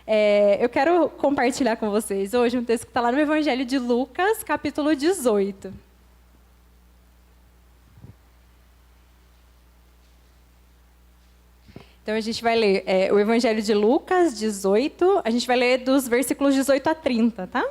Eu quero compartilhar com vocês hoje um texto que está lá no Evangelho de Lucas, capítulo 18. Então, a gente vai ler o Evangelho de Lucas 18, a gente vai ler dos versículos 18 a 30, tá?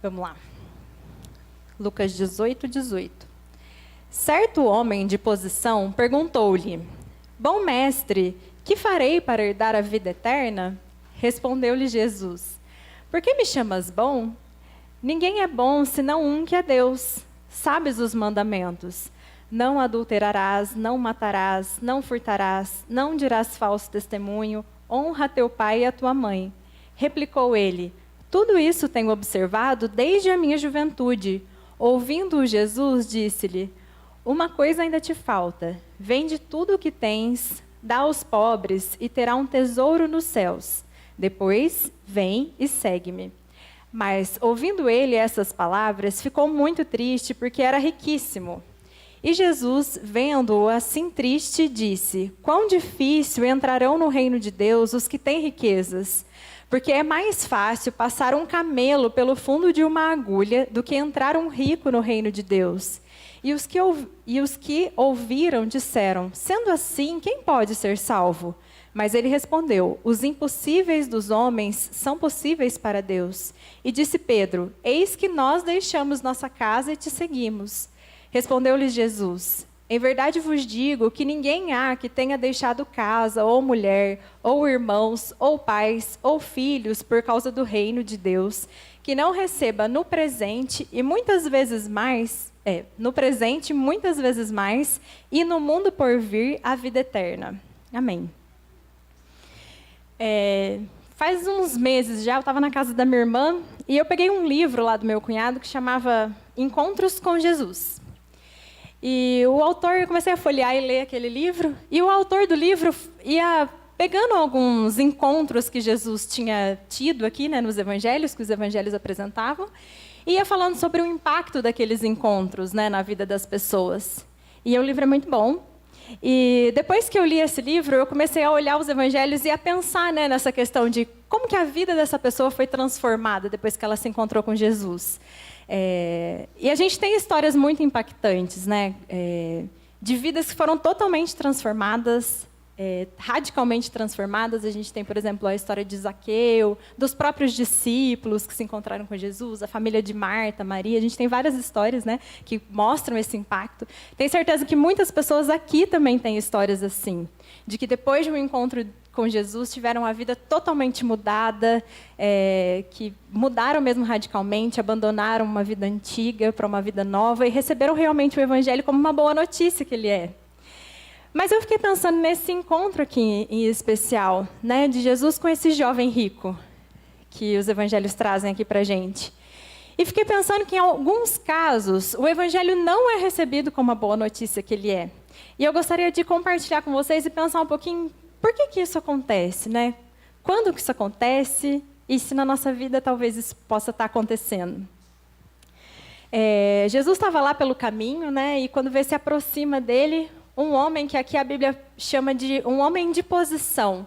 Vamos lá. Lucas 18, 18. Certo homem de posição perguntou-lhe: Bom mestre, que farei para herdar a vida eterna? Respondeu-lhe Jesus: Por que me chamas bom? Ninguém é bom senão um que é Deus. Sabes os mandamentos: Não adulterarás, não matarás, não furtarás, não dirás falso testemunho, honra teu pai e a tua mãe. Replicou ele: Tudo isso tenho observado desde a minha juventude. Ouvindo-o Jesus, disse-lhe: Uma coisa ainda te falta. Vende tudo o que tens, dá aos pobres e terá um tesouro nos céus. Depois, vem e segue-me. Mas, ouvindo ele essas palavras, ficou muito triste porque era riquíssimo. E Jesus, vendo-o assim triste, disse: Quão difícil entrarão no reino de Deus os que têm riquezas. Porque é mais fácil passar um camelo pelo fundo de uma agulha do que entrar um rico no reino de Deus. E os que ouviram disseram: Sendo assim, quem pode ser salvo? Mas ele respondeu: Os impossíveis dos homens são possíveis para Deus. E disse Pedro: Eis que nós deixamos nossa casa e te seguimos. Respondeu-lhes Jesus: Em verdade vos digo que ninguém há que tenha deixado casa, ou mulher, ou irmãos, ou pais, ou filhos, por causa do reino de Deus, que não receba no presente e muitas vezes mais, e no mundo por vir a vida eterna. Amém. Faz uns meses já, eu estava na casa da minha irmã, e eu peguei um livro lá do meu cunhado que chamava Encontros com Jesus. E o autor, eu comecei a folhear e ler aquele livro, e o autor do livro ia pegando alguns encontros que Jesus tinha tido aqui, né, nos evangelhos, que os evangelhos apresentavam, e ia falando sobre o impacto daqueles encontros, né, na vida das pessoas. E o livro é muito bom. E depois que eu li esse livro, eu comecei a olhar os evangelhos e a pensar, né, nessa questão de como que a vida dessa pessoa foi transformada depois que ela se encontrou com Jesus. E a gente tem histórias muito impactantes, né? De vidas que foram totalmente transformadas, radicalmente transformadas. A gente tem, por exemplo, a história de Zaqueu, dos próprios discípulos que se encontraram com Jesus, a família de Marta, Maria. A gente tem várias histórias, né, que mostram esse impacto. Tenho certeza que muitas pessoas aqui também têm histórias assim, de que depois de um encontro com Jesus tiveram a vida totalmente mudada, que mudaram mesmo radicalmente, abandonaram uma vida antiga para uma vida nova e receberam realmente o Evangelho como uma boa notícia que ele é. Mas eu fiquei pensando nesse encontro aqui em especial, né, de Jesus com esse jovem rico, que os evangelhos trazem aqui para a gente. E fiquei pensando que em alguns casos o Evangelho não é recebido como a boa notícia que ele é. E eu gostaria de compartilhar com vocês e pensar um pouquinho por que isso acontece, né? Quando que isso acontece e se na nossa vida talvez isso possa estar acontecendo. Jesus estava lá pelo caminho, né? E quando se aproxima dele, um homem que aqui a Bíblia chama de um homem de posição.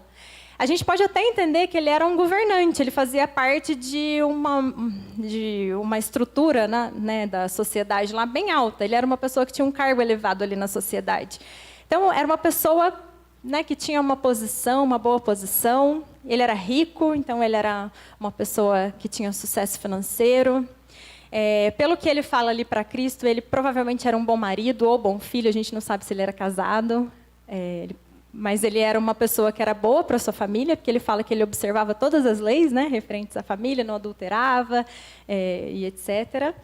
A gente pode até entender que ele era um governante, ele fazia parte de uma estrutura, né, da sociedade lá bem alta. Ele era uma pessoa que tinha um cargo elevado ali na sociedade. Então, era uma pessoa, né, que tinha uma posição, uma boa posição. Ele era rico, então ele era uma pessoa que tinha sucesso financeiro. Pelo que ele fala ali para Cristo, ele provavelmente era um bom marido ou bom filho, a gente não sabe se ele era casado, mas ele era uma pessoa que era boa para a sua família, porque ele fala que ele observava todas as leis, né, referentes à família, não adulterava, e etc.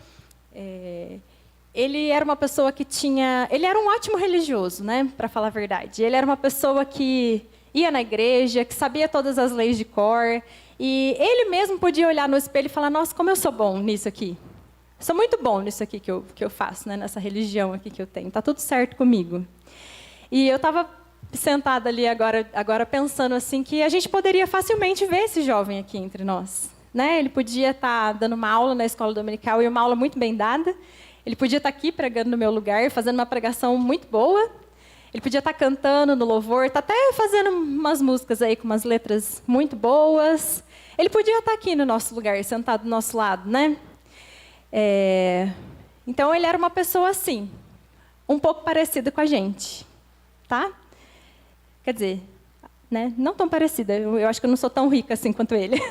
Ele era uma pessoa que ele era um ótimo religioso, né, para falar a verdade. Ele era uma pessoa que ia na igreja, que sabia todas as leis de cor, e ele mesmo podia olhar no espelho e falar: nossa, como eu sou bom nisso aqui. Sou muito bom nisso aqui que eu faço, né, nessa religião aqui que eu tenho. Está tudo certo comigo. E eu estava sentada ali agora pensando assim que a gente poderia facilmente ver esse jovem aqui entre nós, né? Ele podia estar dando uma aula na escola dominical e uma aula muito bem dada. Ele podia estar aqui pregando no meu lugar, fazendo uma pregação muito boa. Ele podia estar cantando no louvor, está até fazendo umas músicas aí com umas letras muito boas. Ele podia estar aqui no nosso lugar, sentado do nosso lado, né? Então, ele era uma pessoa assim, um pouco parecida com a gente, tá? Quer dizer, né? Não tão parecida, eu acho que eu não sou tão rica assim quanto ele.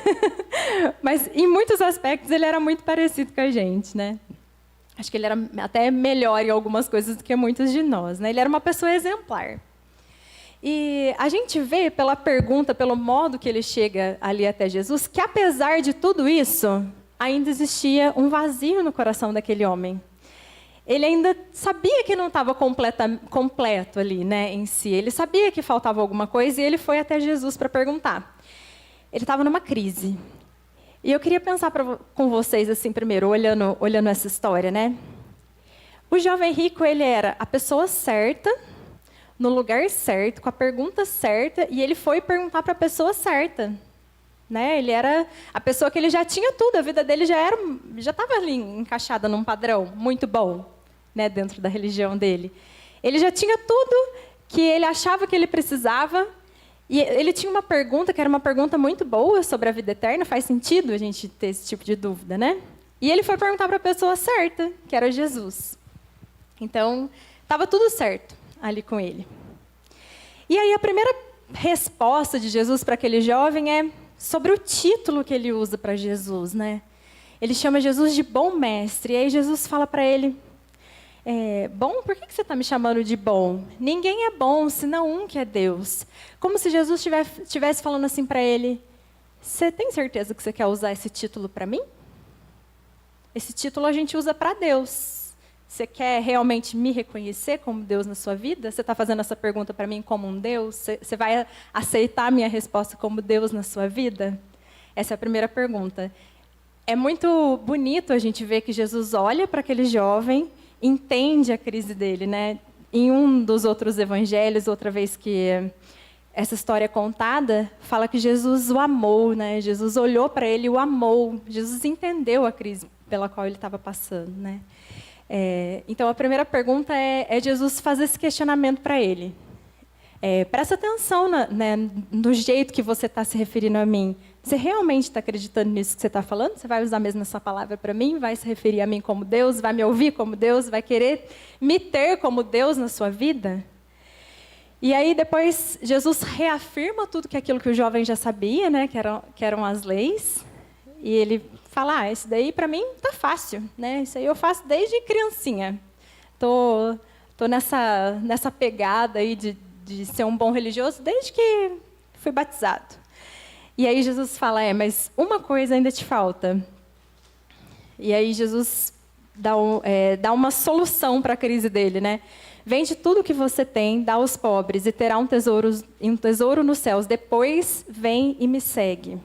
Mas, em muitos aspectos, ele era muito parecido com a gente, né? Acho que ele era até melhor em algumas coisas do que muitos de nós, né? Ele era uma pessoa exemplar. E a gente vê pela pergunta, pelo modo que ele chega ali até Jesus, que apesar de tudo isso, ainda existia um vazio no coração daquele homem. Ele ainda sabia que não estava completo ali, né, em si. Ele sabia que faltava alguma coisa e ele foi até Jesus para perguntar. Ele estava numa crise. E eu queria pensar com vocês, assim, primeiro, olhando essa história, né? O jovem rico, ele era a pessoa certa, no lugar certo, com a pergunta certa, e ele foi perguntar para a pessoa certa. Né? Ele era a pessoa que ele já tinha tudo, a vida dele já estava ali encaixada num padrão muito bom, né, dentro da religião dele. Ele já tinha tudo que ele achava que ele precisava, e ele tinha uma pergunta, que era uma pergunta muito boa sobre a vida eterna. Faz sentido a gente ter esse tipo de dúvida, né? E ele foi perguntar para a pessoa certa, que era Jesus. Então, estava tudo certo ali com ele. E aí a primeira resposta de Jesus para aquele jovem é sobre o título que ele usa para Jesus, né? Ele chama Jesus de bom mestre. E aí Jesus fala para ele, bom, por que você está me chamando de bom? Ninguém é bom, senão um que é Deus. Como se Jesus estivesse falando assim para ele, você tem certeza que você quer usar esse título para mim? Esse título a gente usa para Deus. Você quer realmente me reconhecer como Deus na sua vida? Você está fazendo essa pergunta para mim como um Deus? Você vai aceitar a minha resposta como Deus na sua vida? Essa é a primeira pergunta. É muito bonito a gente ver que Jesus olha para aquele jovem, entende a crise dele, né? Em um dos outros evangelhos, outra vez que essa história é contada, fala que Jesus o amou, né? Jesus olhou para ele e o amou. Jesus entendeu a crise pela qual ele estava passando, né? Então, a primeira pergunta é Jesus fazer esse questionamento para ele. Presta atenção no jeito que você está se referindo a mim. Você realmente está acreditando nisso que você está falando? Você vai usar mesmo essa palavra para mim? Vai se referir a mim como Deus? Vai me ouvir como Deus? Vai querer me ter como Deus na sua vida? E aí, depois, Jesus reafirma tudo aquilo que o jovem já sabia, né, que eram as leis. E ele fala, isso daí para mim tá fácil, né? Isso aí eu faço desde criancinha. Tô nessa pegada aí de ser um bom religioso desde que fui batizado. E aí Jesus fala, mas uma coisa ainda te falta. E aí Jesus dá uma solução para a crise dele, né? Vende tudo que você tem, dá aos pobres e terá um tesouro nos céus. Depois vem e me segue.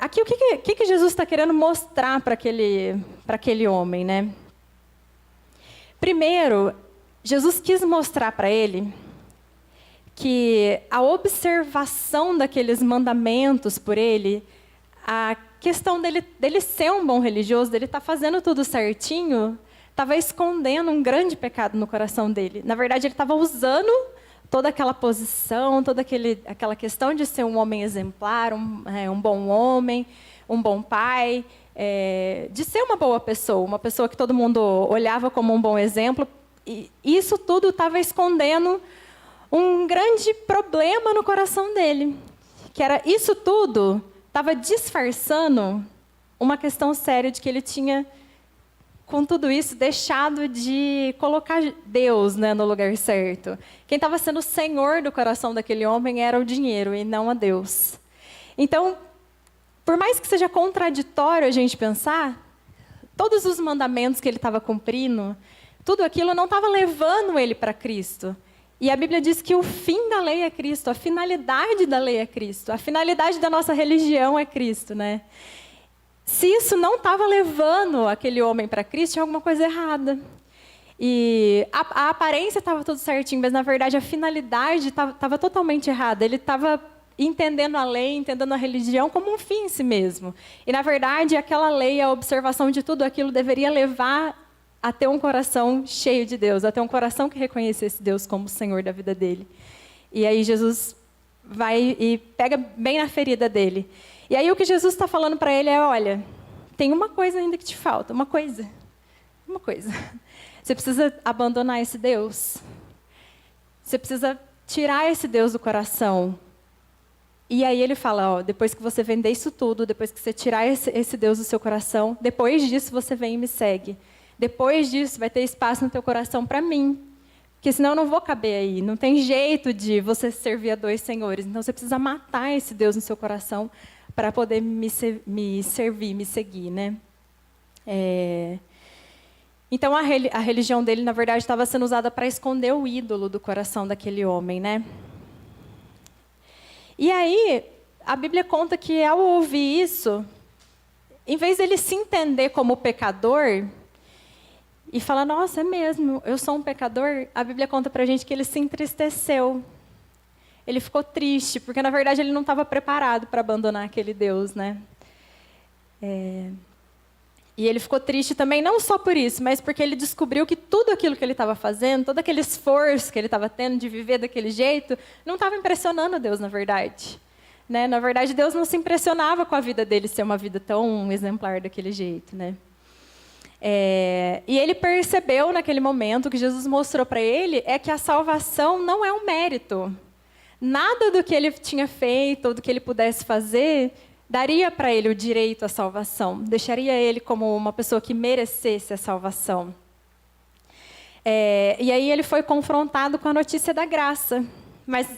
Aqui, o que Jesus está querendo mostrar para aquele homem, né? Primeiro, Jesus quis mostrar para ele que a observação daqueles mandamentos por ele, a questão dele ser um bom religioso, dele estar fazendo tudo certinho, estava escondendo um grande pecado no coração dele. Na verdade, ele estava usando toda aquela posição, toda aquela questão de ser um homem exemplar, um bom homem, um bom pai, de ser uma boa pessoa, uma pessoa que todo mundo olhava como um bom exemplo. E isso tudo estava escondendo um grande problema no coração dele, que era isso tudo estava disfarçando uma questão séria de que ele tinha, com tudo isso, deixado de colocar Deus, né, no lugar certo. Quem estava sendo o senhor do coração daquele homem era o dinheiro e não a Deus. Então, por mais que seja contraditório a gente pensar, todos os mandamentos que ele estava cumprindo, tudo aquilo não estava levando ele para Cristo. E a Bíblia diz que o fim da lei é Cristo, a finalidade da lei é Cristo, a finalidade da nossa religião é Cristo, né? Se isso não estava levando aquele homem para Cristo, tinha alguma coisa errada. E a aparência estava tudo certinho, mas, na verdade, a finalidade estava totalmente errada. Ele estava entendendo a lei, entendendo a religião como um fim em si mesmo. E, na verdade, aquela lei, a observação de tudo aquilo, deveria levar a ter um coração cheio de Deus, a ter um coração que reconhecesse Deus como o Senhor da vida dele. E aí Jesus vai e pega bem na ferida dele. E aí o que Jesus está falando para ele é, olha, tem uma coisa ainda que te falta, uma coisa. Você precisa abandonar esse Deus. Você precisa tirar esse Deus do coração. E aí ele fala, ó, depois que você vender isso tudo, depois que você tirar esse Deus do seu coração, depois disso você vem e me segue. Depois disso vai ter espaço no teu coração para mim. Porque senão eu não vou caber aí. Não tem jeito de você servir a dois senhores. Então você precisa matar esse Deus no seu coração para poder me servir, me seguir, né? Então a religião dele, na verdade, estava sendo usada para esconder o ídolo do coração daquele homem, né? E aí, a Bíblia conta que ao ouvir isso, em vez dele se entender como pecador e falar, nossa, é mesmo, eu sou um pecador, a Bíblia conta para a gente que ele se entristeceu. Ele ficou triste, porque, na verdade, ele não estava preparado para abandonar aquele Deus, né? E ele ficou triste também, não só por isso, mas porque ele descobriu que tudo aquilo que ele estava fazendo, todo aquele esforço que ele estava tendo de viver daquele jeito, não estava impressionando Deus, na verdade. Né? Na verdade, Deus não se impressionava com a vida dele ser uma vida tão exemplar daquele jeito, né? E ele percebeu naquele momento, o que Jesus mostrou para ele, é que a salvação não é um mérito. Nada do que ele tinha feito, ou do que ele pudesse fazer, daria para ele o direito à salvação, deixaria ele como uma pessoa que merecesse a salvação. E aí ele foi confrontado com a notícia da graça, mas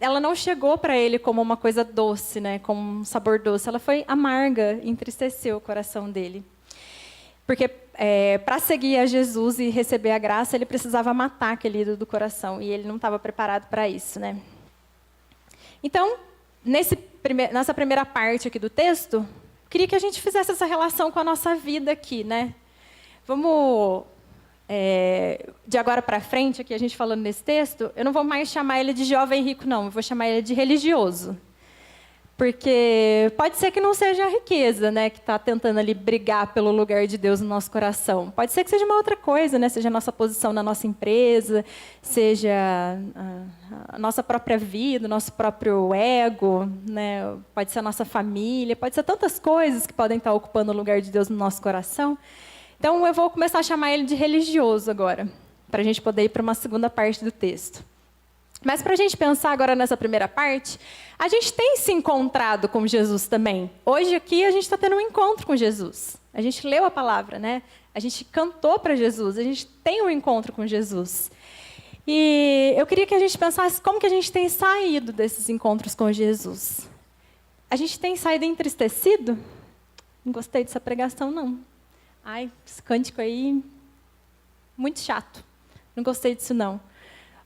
ela não chegou para ele como uma coisa doce, né, como um sabor doce, ela foi amarga, entristeceu o coração dele. Porque para seguir a Jesus e receber a graça, ele precisava matar aquele ídolo do coração, e ele não estava preparado para isso, né? Então, nessa primeira parte aqui do texto, queria que a gente fizesse essa relação com a nossa vida aqui, né? Vamos, de agora para frente, aqui a gente falando nesse texto, eu não vou mais chamar ele de jovem rico, não, eu vou chamar ele de religioso. Porque pode ser que não seja a riqueza, né, que está tentando ali brigar pelo lugar de Deus no nosso coração. Pode ser que seja uma outra coisa, né, seja a nossa posição na nossa empresa, seja a nossa própria vida, o nosso próprio ego, né, pode ser a nossa família, pode ser tantas coisas que podem estar ocupando o lugar de Deus no nosso coração. Então, eu vou começar a chamar ele de religioso agora, para a gente poder ir para uma segunda parte do texto. Mas para a gente pensar agora nessa primeira parte, a gente tem se encontrado com Jesus também. Hoje aqui a gente está tendo um encontro com Jesus. A gente leu a palavra, né? A gente cantou para Jesus, a gente tem um encontro com Jesus. E eu queria que a gente pensasse como que a gente tem saído desses encontros com Jesus. A gente tem saído entristecido? Não gostei dessa pregação, não. Ai, esse cântico aí, muito chato. Não gostei disso, não.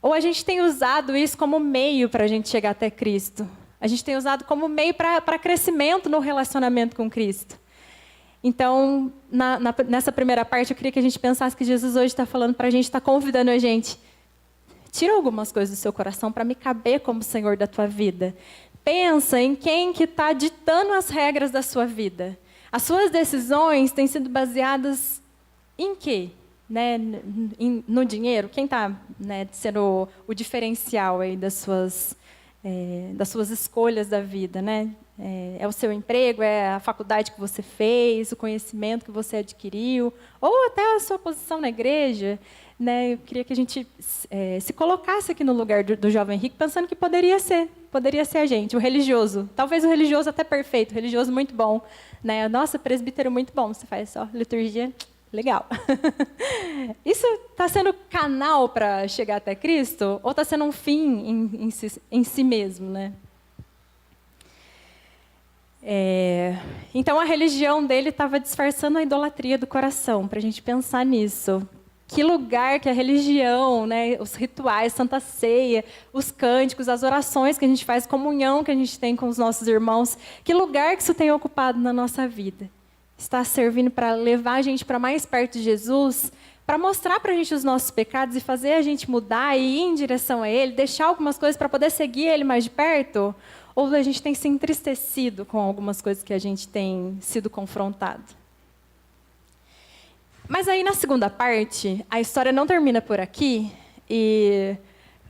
Ou a gente tem usado isso como meio para a gente chegar até Cristo. A gente tem usado como meio para crescimento no relacionamento com Cristo. Então, nessa primeira parte, eu queria que a gente pensasse que Jesus hoje está falando para a gente, está convidando a gente. Tira algumas coisas do seu coração para me caber como Senhor da tua vida. Pensa em quem que está ditando as regras da sua vida. As suas decisões têm sido baseadas em quê? Né, no dinheiro? Quem está, né, sendo o diferencial aí das suas escolhas da vida? Né? É o seu emprego, é a faculdade que você fez, o conhecimento que você adquiriu, ou até a sua posição na igreja? Né? Eu queria que a gente se colocasse aqui no lugar do jovem rico, pensando que poderia ser a gente, o religioso. Talvez o religioso até perfeito, o religioso muito bom. Né? Nossa, presbítero muito bom, você faz só liturgia. Legal. Isso está sendo canal para chegar até Cristo? Ou está sendo um fim em si mesmo, né? Então, a religião dele estava disfarçando a idolatria do coração, para a gente pensar nisso. Que lugar que a religião, né, os rituais, Santa Ceia, os cânticos, as orações que a gente faz, comunhão que a gente tem com os nossos irmãos, que lugar que isso tem ocupado na nossa vida? Está servindo para levar a gente para mais perto de Jesus, para mostrar para a gente os nossos pecados e fazer a gente mudar e ir em direção a Ele, deixar algumas coisas para poder seguir Ele mais de perto? Ou a gente tem se entristecido com algumas coisas que a gente tem sido confrontado? Mas aí, na segunda parte, a história não termina por aqui. E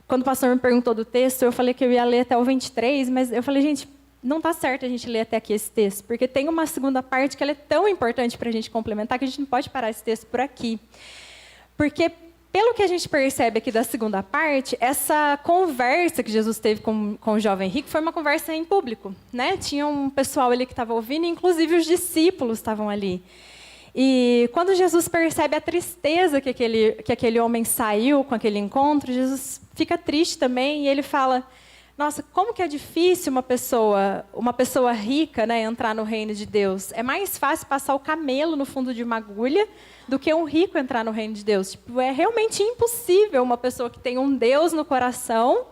quando o pastor me perguntou do texto, eu falei que eu ia ler até o 23, mas eu falei, gente, não está certo a gente ler até aqui esse texto, porque tem uma segunda parte que ela é tão importante para a gente complementar que a gente não pode parar esse texto por aqui. Porque, pelo que a gente percebe aqui da segunda parte, essa conversa que Jesus teve com o jovem rico foi uma conversa em público, né? Tinha um pessoal ali que estava ouvindo, inclusive os discípulos estavam ali. E quando Jesus percebe a tristeza que aquele homem saiu com aquele encontro, Jesus fica triste também e ele fala: nossa, como que é difícil uma pessoa rica, né, entrar no reino de Deus. É mais fácil passar o camelo no fundo de uma agulha do que um rico entrar no reino de Deus. Tipo, é realmente impossível uma pessoa que tem um Deus no coração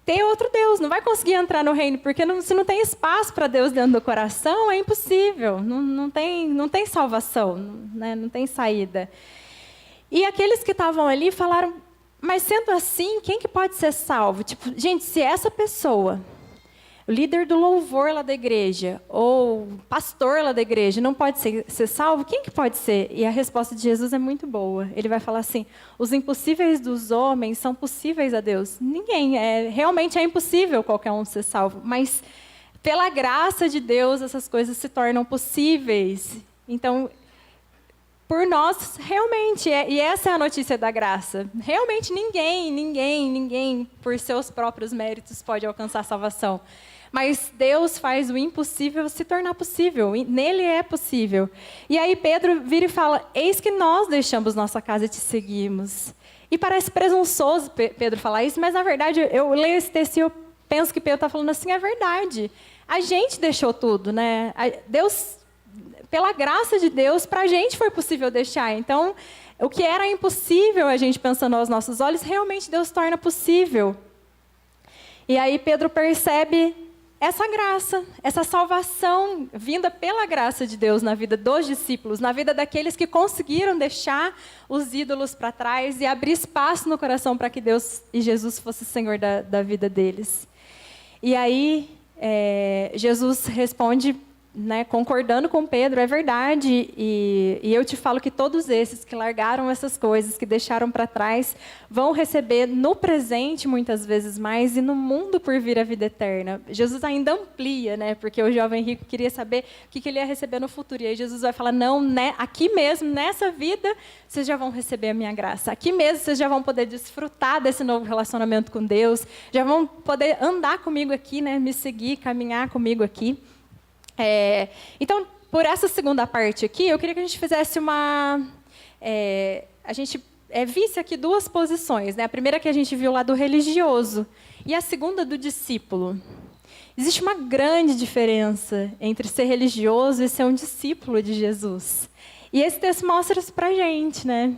ter outro Deus. Não vai conseguir entrar no reino, porque se não tem espaço para Deus dentro do coração, é impossível. Não tem salvação, né, não tem saída. E aqueles que estavam ali falaram: mas sendo assim, quem que pode ser salvo? Tipo, gente, se essa pessoa, o líder do louvor lá da igreja, ou pastor lá da igreja, não pode ser salvo, quem que pode ser? E a resposta de Jesus é muito boa. Ele vai falar assim: os impossíveis dos homens são possíveis a Deus. Ninguém, realmente é impossível qualquer um ser salvo, mas pela graça de Deus essas coisas se tornam possíveis. Então, por nós, realmente, e essa é a notícia da graça. Realmente ninguém, por seus próprios méritos, pode alcançar a salvação. Mas Deus faz o impossível se tornar possível. Nele é possível. E aí Pedro vira e fala: eis que nós deixamos nossa casa e te seguimos. E parece presunçoso Pedro falar isso, mas na verdade eu leio esse texto e eu penso que Pedro está falando assim: é verdade. A gente deixou tudo, né? Deus, pela graça de Deus, para a gente foi possível deixar. Então, o que era impossível a gente pensando aos nossos olhos, realmente Deus torna possível. E aí Pedro percebe essa graça, essa salvação vinda pela graça de Deus na vida dos discípulos, na vida daqueles que conseguiram deixar os ídolos para trás e abrir espaço no coração para que Deus e Jesus fosse Senhor da vida deles. E aí Jesus responde, né, concordando com Pedro: é verdade, e eu te falo que todos esses que largaram essas coisas, que deixaram para trás, vão receber no presente muitas vezes mais e no mundo por vir a vida eterna. Jesus ainda amplia, né, porque o jovem rico queria saber o que ele ia receber no futuro, e aí Jesus vai falar: não, né, aqui mesmo, nessa vida, vocês já vão receber a minha graça, aqui mesmo vocês já vão poder desfrutar desse novo relacionamento com Deus, já vão poder andar comigo aqui, né, me seguir, caminhar comigo aqui. Então, por essa segunda parte aqui, eu queria que a gente fizesse a gente visse aqui duas posições, né? A primeira que a gente viu lá do religioso e a segunda do discípulo. Existe uma grande diferença entre ser religioso e ser um discípulo de Jesus. E esse texto mostra isso para a gente, né?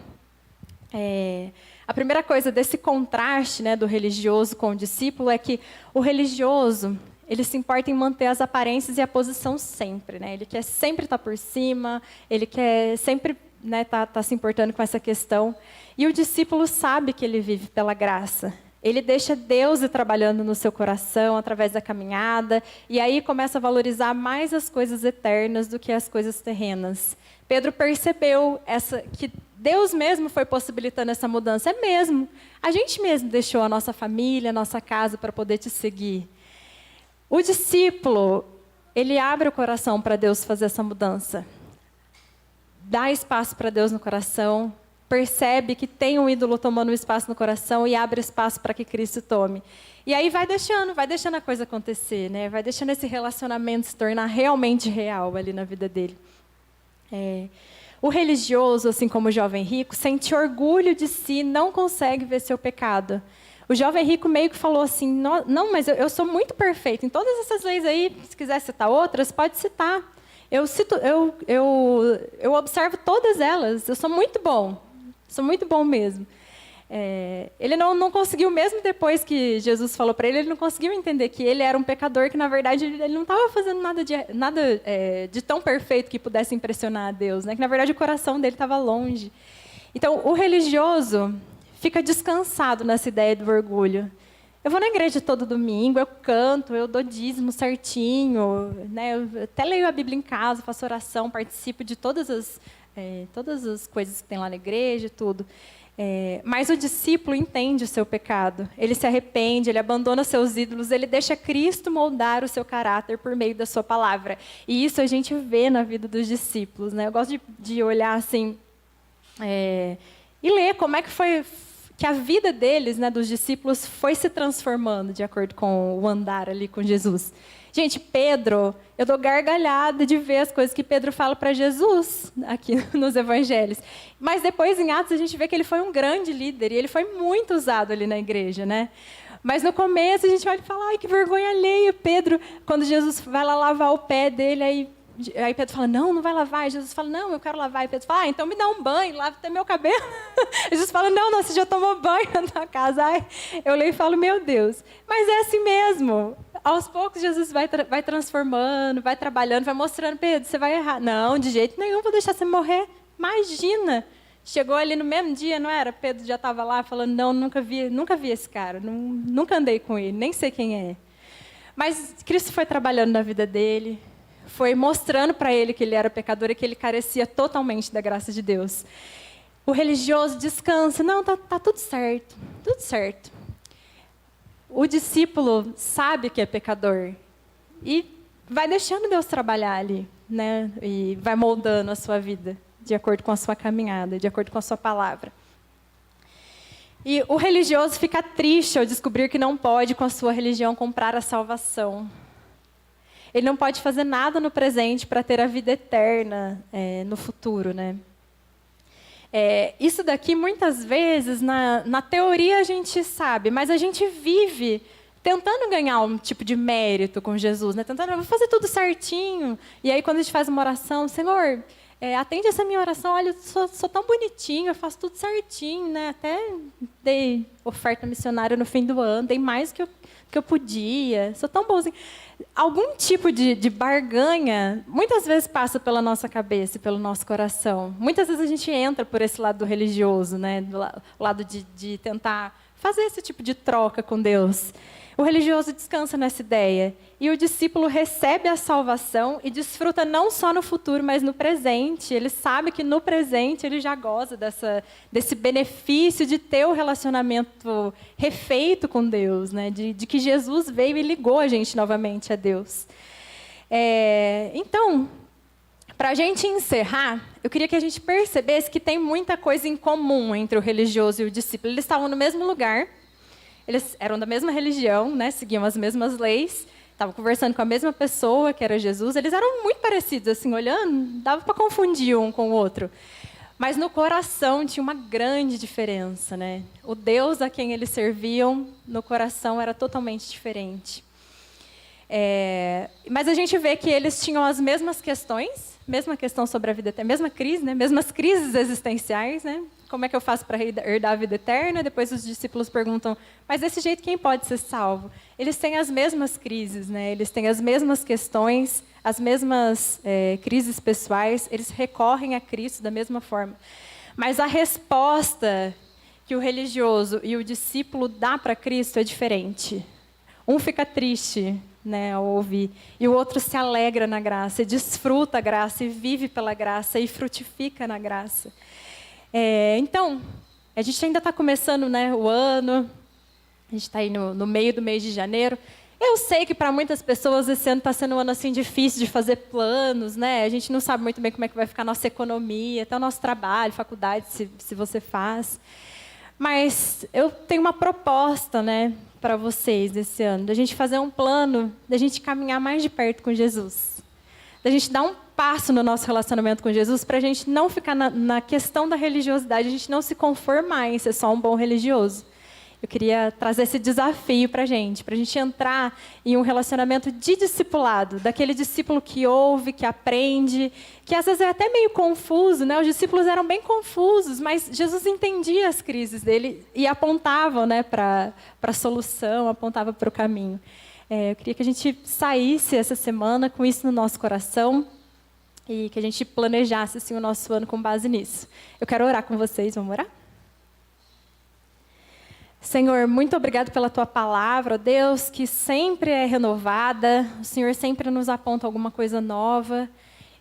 A primeira coisa desse contraste, né, do religioso com o discípulo é que o religioso, ele se importa em manter as aparências e a posição sempre, né? Ele quer sempre estar por cima, ele quer sempre, né, tá se importando com essa questão. E o discípulo sabe que ele vive pela graça. Ele deixa Deus ir trabalhando no seu coração através da caminhada, e aí começa a valorizar mais as coisas eternas do que as coisas terrenas. Pedro percebeu que Deus mesmo foi possibilitando essa mudança. É mesmo. A gente mesmo deixou a nossa família, a nossa casa para poder te seguir. O discípulo, ele abre o coração para Deus fazer essa mudança. Dá espaço para Deus no coração, percebe que tem um ídolo tomando espaço no coração e abre espaço para que Cristo tome. E aí vai deixando a coisa acontecer, né? Vai deixando esse relacionamento se tornar realmente real ali na vida dele. O religioso, assim como o jovem rico, sente orgulho de si, não consegue ver seu pecado. O jovem rico meio que falou assim: não, mas eu sou muito perfeito. Em todas essas leis aí, se quiser citar outras, pode citar. Eu observo todas elas. Eu sou muito bom mesmo. Ele não conseguiu, mesmo depois que Jesus falou para ele não conseguiu entender que ele era um pecador, que na verdade ele não estava fazendo nada de tão perfeito que pudesse impressionar a Deus, né? Que na verdade o coração dele estava longe. Então, o religioso fica descansado nessa ideia do orgulho. Eu vou na igreja todo domingo, eu canto, eu dou dízimo certinho, né? Eu até leio a Bíblia em casa, faço oração, participo de todas as coisas que tem lá na igreja e tudo. Mas o discípulo entende o seu pecado, ele se arrepende, ele abandona seus ídolos, ele deixa Cristo moldar o seu caráter por meio da sua palavra. E isso a gente vê na vida dos discípulos, né? Eu gosto de olhar assim e ler como é que foi que a vida deles, né, dos discípulos, foi se transformando de acordo com o andar ali com Jesus. Gente, Pedro, eu dou gargalhada de ver as coisas que Pedro fala para Jesus aqui nos evangelhos. Mas depois, em Atos, a gente vê que ele foi um grande líder e ele foi muito usado ali na igreja, né? Mas no começo a gente vai falar, ai, que vergonha alheia, Pedro, quando Jesus vai lá lavar o pé dele, aí Pedro fala, não vai lavar. E Jesus fala, não, eu quero lavar. E Pedro fala, então me dá um banho, lava até meu cabelo. E Jesus fala, não, você já tomou banho na tua casa. Ai, eu leio e falo, meu Deus. Mas é assim mesmo. Aos poucos, Jesus vai transformando, vai trabalhando, vai mostrando, Pedro, você vai errar. Não, de jeito nenhum, vou deixar você morrer. Imagina. Chegou ali no mesmo dia, não era? Pedro já estava lá falando, não, nunca vi esse cara, nunca andei com ele, nem sei quem é. Mas Cristo foi trabalhando na vida dele, foi mostrando para ele que ele era pecador e que ele carecia totalmente da graça de Deus. O religioso descansa. Não, tá tudo certo, tudo certo. O discípulo sabe que é pecador e vai deixando Deus trabalhar ali, né? E vai moldando a sua vida de acordo com a sua caminhada, de acordo com a sua palavra. E o religioso fica triste ao descobrir que não pode, com a sua religião, comprar a salvação. Ele não pode fazer nada no presente para ter a vida eterna no futuro, né? Isso daqui, muitas vezes, na teoria a gente sabe, mas a gente vive tentando ganhar um tipo de mérito com Jesus, né? Tentando, eu vou fazer tudo certinho. E aí, quando a gente faz uma oração, Senhor, atende essa minha oração, olha, eu sou tão bonitinho, eu faço tudo certinho, né? Até dei oferta missionária no fim do ano, dei mais do que eu podia, sou tão bonzinho. Algum tipo de barganha, muitas vezes passa pela nossa cabeça, pelo nosso coração. Muitas vezes a gente entra por esse lado do religioso, né? Do lado de tentar fazer esse tipo de troca com Deus. O religioso descansa nessa ideia. E o discípulo recebe a salvação e desfruta não só no futuro, mas no presente. Ele sabe que no presente ele já goza desse benefício de ter o relacionamento refeito com Deus, né? De que Jesus veio e ligou a gente novamente a Deus. Então, para a gente encerrar, eu queria que a gente percebesse que tem muita coisa em comum entre o religioso e o discípulo. Eles estavam no mesmo lugar, eles eram da mesma religião, né? Seguiam as mesmas leis, estavam conversando com a mesma pessoa, que era Jesus. Eles eram muito parecidos, assim, olhando, dava para confundir um com o outro. Mas no coração tinha uma grande diferença, né? O Deus a quem eles serviam, no coração, era totalmente diferente. Mas a gente vê que eles tinham as mesmas questões, mesma questão sobre a vida eterna, mesma crise, né? Mesmas crises existenciais, né? Como é que eu faço para herdar a vida eterna? Depois os discípulos perguntam, mas desse jeito quem pode ser salvo? Eles têm as mesmas crises, né? Eles têm as mesmas questões, as mesmas crises pessoais, eles recorrem a Cristo da mesma forma. Mas a resposta que o religioso e o discípulo dá para Cristo é diferente. Um fica triste, né, ao ouvir, e o outro se alegra na graça, e desfruta a graça, e vive pela graça, e frutifica na graça. Então, a gente ainda está começando, né, o ano, a gente está aí no meio do mês de janeiro. Eu sei que para muitas pessoas esse ano está sendo um ano assim, difícil de fazer planos, né? A gente não sabe muito bem como é que vai ficar a nossa economia, até o nosso trabalho, faculdade, se você faz. Mas eu tenho uma proposta, né, para vocês esse ano, da gente fazer um plano, da gente caminhar mais de perto com Jesus, da gente dar um passo no nosso relacionamento com Jesus, para a gente não ficar na questão da religiosidade, a gente não se conformar em ser só um bom religioso. Eu queria trazer esse desafio para a gente entrar em um relacionamento de discipulado, daquele discípulo que ouve, que aprende, que às vezes é até meio confuso, né? Os discípulos eram bem confusos, mas Jesus entendia as crises dele e apontava, né, para a solução, apontava para o caminho. Eu queria que a gente saísse essa semana com isso no nosso coração. e que a gente planejasse assim, o nosso ano com base nisso. Eu quero orar com vocês, vamos orar? Senhor, muito obrigado pela Tua palavra, ó Deus, que sempre é renovada, o Senhor sempre nos aponta alguma coisa nova,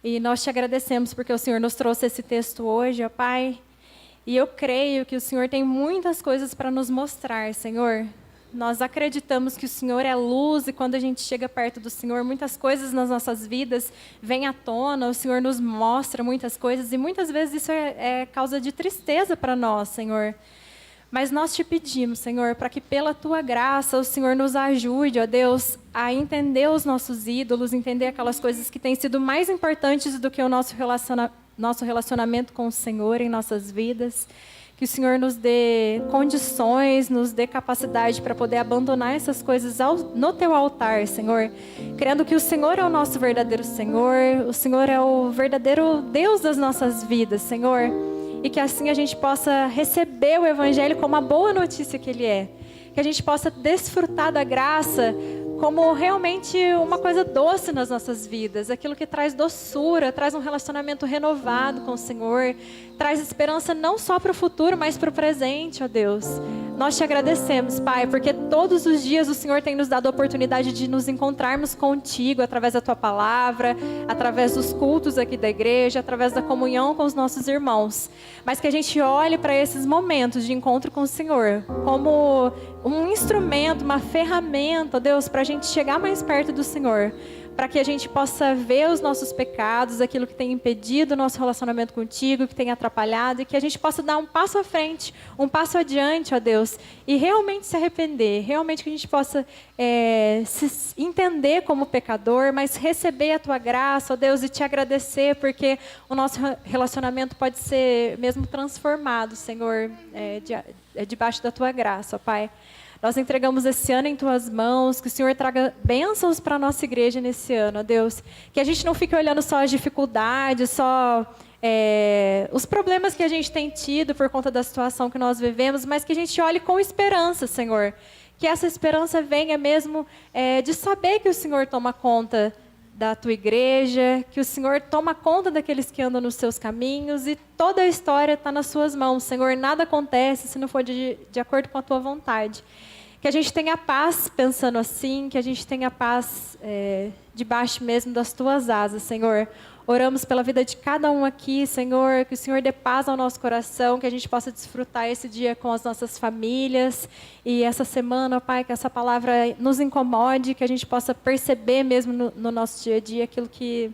e nós te agradecemos porque o Senhor nos trouxe esse texto hoje, ó Pai, e eu creio que o Senhor tem muitas coisas para nos mostrar, Senhor. Nós acreditamos que o Senhor é luz e quando a gente chega perto do Senhor, muitas coisas nas nossas vidas vêm à tona, o Senhor nos mostra muitas coisas e muitas vezes isso é causa de tristeza para nós, Senhor. Mas nós te pedimos, Senhor, para que pela Tua graça o Senhor nos ajude, ó Deus, a entender os nossos ídolos, entender aquelas coisas que têm sido mais importantes do que o nosso relacionamento com o Senhor em nossas vidas. Que o Senhor nos dê condições, nos dê capacidade para poder abandonar essas coisas no Teu altar, Senhor. Crendo que o Senhor é o nosso verdadeiro Senhor, o Senhor é o verdadeiro Deus das nossas vidas, Senhor. E que assim a gente possa receber o Evangelho como a boa notícia que ele é. Que a gente possa desfrutar da graça como realmente uma coisa doce nas nossas vidas. Aquilo que traz doçura, traz um relacionamento renovado com o Senhor. Traz esperança não só para o futuro, mas para o presente, ó Deus. Nós te agradecemos, Pai, porque todos os dias o Senhor tem nos dado a oportunidade de nos encontrarmos contigo através da Tua palavra, através dos cultos aqui da igreja, através da comunhão com os nossos irmãos. Mas que a gente olhe para esses momentos de encontro com o Senhor como um instrumento, uma ferramenta, ó Deus, para a gente chegar mais perto do Senhor. Para que a gente possa ver os nossos pecados, aquilo que tem impedido o nosso relacionamento contigo, que tem atrapalhado, e que a gente possa dar um passo à frente, um passo adiante, ó Deus, e realmente se arrepender, realmente que a gente possa se entender como pecador, mas receber a Tua graça, ó Deus, e te agradecer, porque o nosso relacionamento pode ser mesmo transformado, Senhor, debaixo da Tua graça, ó Pai. Nós entregamos esse ano em Tuas mãos, que o Senhor traga bênçãos para a nossa igreja nesse ano, ó Deus. Que a gente não fique olhando só as dificuldades, só os problemas que a gente tem tido por conta da situação que nós vivemos, mas que a gente olhe com esperança, Senhor. Que essa esperança venha mesmo de saber que o Senhor toma conta da Tua igreja, que o Senhor toma conta daqueles que andam nos Seus caminhos e toda a história está nas Suas mãos, Senhor. Nada acontece se não for de acordo com a Tua vontade. Que a gente tenha paz pensando assim, que a gente tenha paz debaixo mesmo das Tuas asas, Senhor. Oramos pela vida de cada um aqui, Senhor, que o Senhor dê paz ao nosso coração, que a gente possa desfrutar esse dia com as nossas famílias. E essa semana, ó Pai, que essa palavra nos incomode, que a gente possa perceber mesmo no nosso dia a dia aquilo que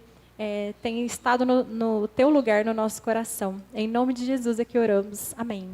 tem estado no Teu lugar, no nosso coração. Em nome de Jesus é que oramos. Amém.